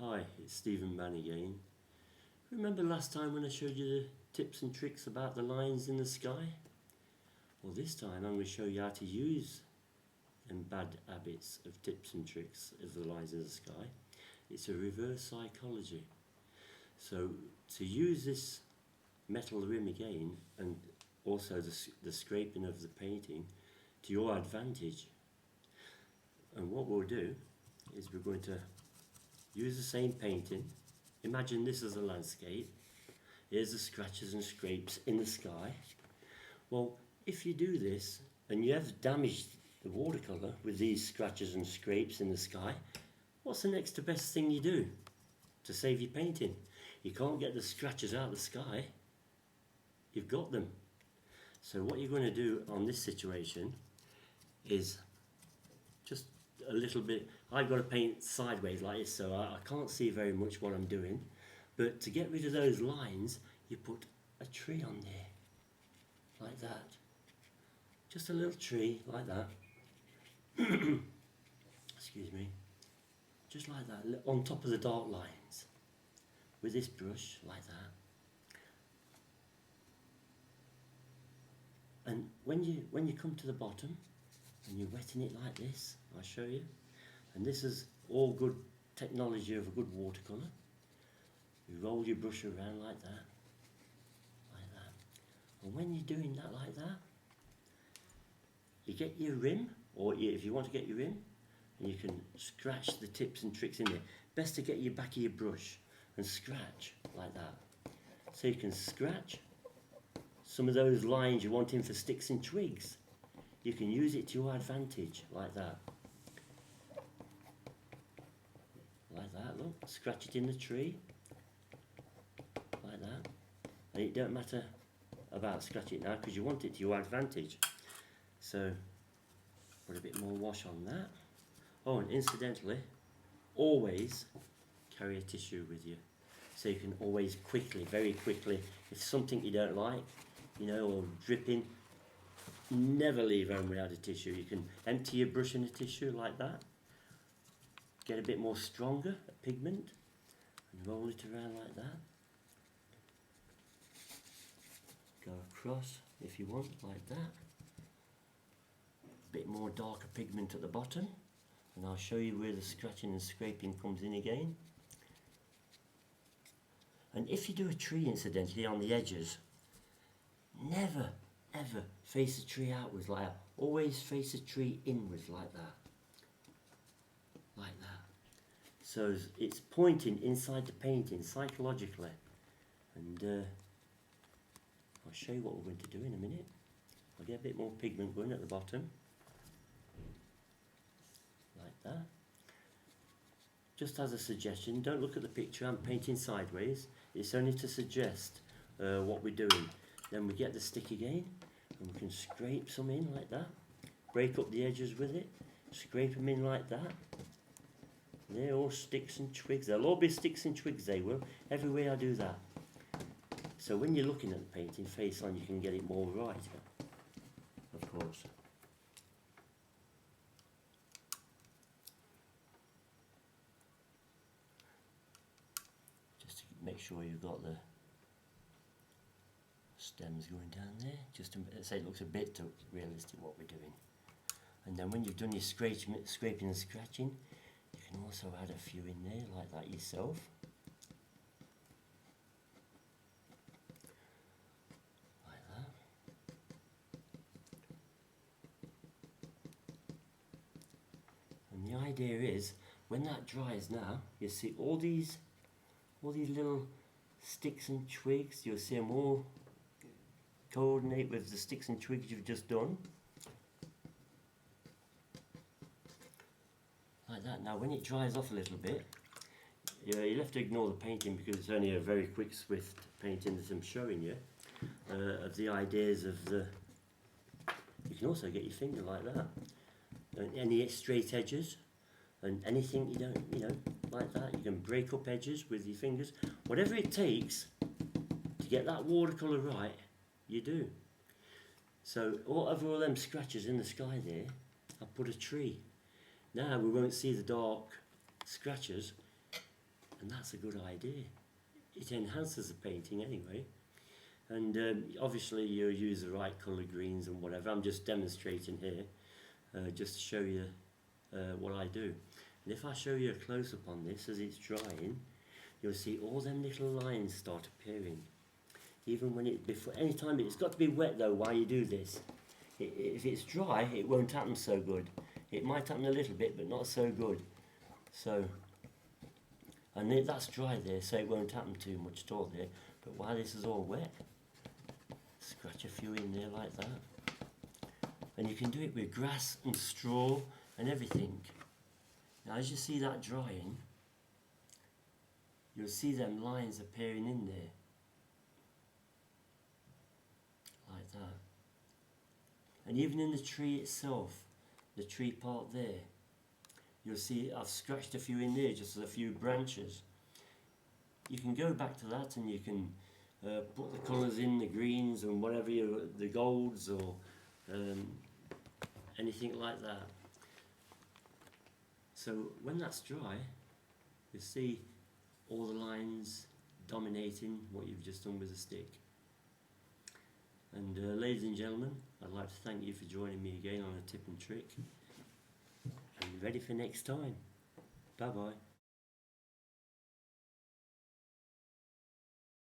Hi, it's Stephen Mann again. Remember last time when I showed you the tips and tricks about the lines in the sky? Well, this time I'm going to show you how to use them bad habits of tips and tricks of the lines in the sky. It's a reverse psychology. So to use this metal rim again, and also the scraping of the painting, to your advantage. And what we'll do is we're going to use the same painting. Imagine this as a landscape. Here's the scratches and scrapes in the sky. Well, if you do this and you have damaged the watercolour with these scratches and scrapes in the sky, what's the next to best thing you do to save your painting? You can't get the scratches out of the sky. You've got them. So what you're going to do on this situation is just a little bit. I've got to paint sideways like this, so I can't see very much what I'm doing. But to get rid of those lines, you put a tree on there, like that. Just a little tree like that. Excuse me. Just like that, on top of the dark lines, with this brush like that. And when you come to the bottom and you're wetting it like this, I'll show you. And this is all good technology of a good watercolour. You roll your brush around like that. And when you're doing that like that, you get your rim, or if you want to get your rim, and you can scratch the tips and tricks in there. Best to get your back of your brush and scratch like that. So you can scratch some of those lines you're wanting for sticks and twigs. You can use it to your advantage like that. Like that, look. Scratch it in the tree. Like that. And it don't matter about scratching it now because you want it to your advantage. So put a bit more wash on that. Oh, and incidentally, always carry a tissue with you. So you can always quickly, very quickly, if something you don't like, or dripping, never leave home without a tissue. You can empty your brush in a tissue like that. Get a bit more stronger, a pigment, and roll it around like that. Go across if you want, like that. A bit more darker pigment at the bottom, and I'll show you where the scratching and scraping comes in again. And if you do a tree incidentally on the edges, never ever face the tree outwards like that. Always face the tree inwards like that. Like that. So it's pointing inside the painting psychologically. And I'll show you what we're going to do in a minute. I'll get a bit more pigment going at the bottom. Like that. Just as a suggestion, don't look at the picture, I'm painting sideways. It's only to suggest what we're doing. Then we get the stick again, and we can scrape some in like that. Break up the edges with it. Scrape them in like that. They're all sticks and twigs. They'll all be sticks and twigs, they will. Every way I do that. So when you're looking at the painting face on, you can get it more right, of course. Just to make sure you've got the stems going down there, just to say it looks a bit too realistic what we're doing. And then when you've done your scraping and scratching, you can also add a few in there like that yourself. Like that. And the idea is, when that dries now, you see all these little sticks and twigs, you'll see them all coordinate with the sticks and twigs you've just done. Like that. Now when it dries off a little bit, you'll have to ignore the painting because it's only a very quick swift painting that I'm showing you of the ideas of the. You can also get your finger like that. Any straight edges and anything you don't, like that. You can break up edges with your fingers. Whatever it takes to get that watercolour right, you do. So over all them scratches in the sky there, I put a tree. Now we won't see the dark scratches that's a good idea. It enhances the painting anyway. And obviously you use the right colour greens and whatever. I'm just demonstrating here, just to show you what I do. And if I show you a close-up on this as it's drying, you'll see all them little lines start appearing. Even when anytime it's got to be wet though while you do this. If it's dry, it won't happen so good. It might happen a little bit, but not so good. So, and that's dry there, so it won't happen too much at all there. But while this is all wet, scratch a few in there like that. And you can do it with grass and straw and everything. Now as you see that drying, you'll see them lines appearing in there. Like that. And even in the tree itself, the tree part there, you'll see I've scratched a few in there, just a few branches. You can go back to that and you can put the colours in, the greens and whatever, the golds or anything like that. So when that's dry, you see all the lines dominating what you've just done with the stick. And ladies and gentlemen, I'd like to thank you for joining me again on a tip and trick. And ready for next time. Bye bye.